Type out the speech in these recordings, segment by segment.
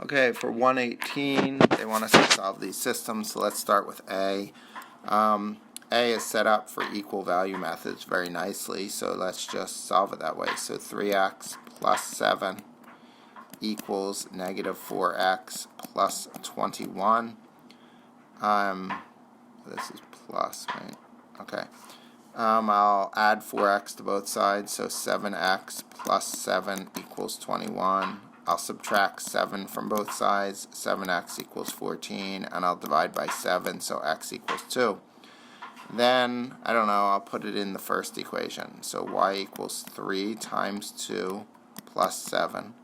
Okay, for 118, they want us to solve these systems, so let's start with A. A is set up for equal value methods very nicely, so let's just solve it that way. So 3x plus 7 equals negative 4x plus 21. This is plus, right? Okay. I'll add 4x to both sides, so 7x plus 7 equals 21. I'll subtract 7 from both sides, 7x equals 14, and I'll divide by 7, so x equals 2. Then, I don't know, I'll put it in the first equation. So y equals 3 times 2 plus 7.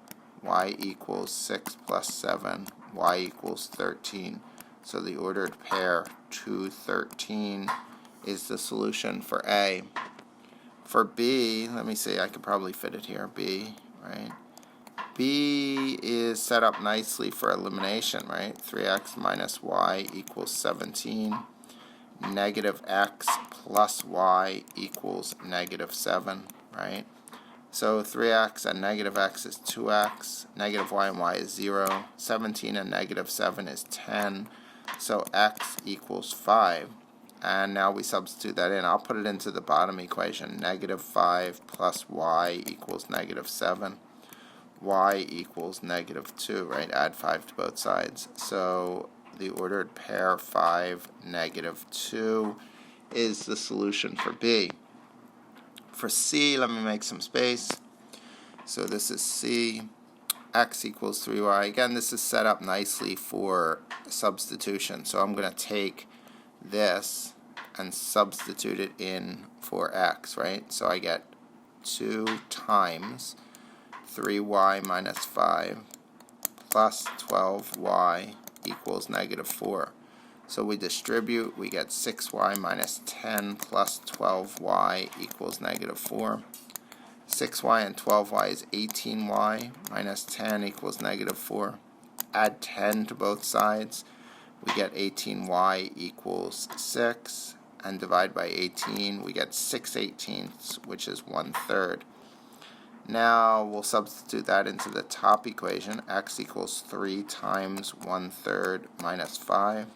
Y equals 6 plus 7. Y equals 13. So the ordered pair 2, 13 is the solution for A. For B, let me see, I could probably fit it here, B, right? B is set up nicely for elimination, right? 3x minus y equals 17. Negative x plus y equals negative 7, right? So 3x and negative x is 2x. Negative y and y is 0. 17 and negative 7 is 10. So x equals 5. And now we substitute that in. I'll put it into the bottom equation. Negative 5 plus y equals negative 7. Y equals negative 2, right? Add 5 to both sides. So the ordered pair 5, negative 2 is the solution for B. For C, let me make some space. So this is C. X equals 3y. Again, this is set up nicely for substitution. So I'm going to take this and substitute it in for x, right? So I get 2 times 3y minus 5 plus 12y equals negative 4. So we distribute, we get 6y minus 10 plus 12y equals negative 4. 6y and 12y is 18y minus 10 equals negative 4. Add 10 to both sides. We get 18y equals 6. And divide by 18, we get 6/18, which is 1/3. Now we'll substitute that into the top equation. X equals 3 times 1/3 minus 5.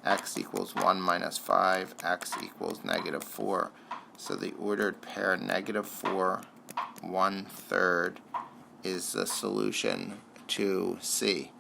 X equals 1 minus 5. X equals negative 4. So the ordered pair negative 4, 1/3 is the solution to C.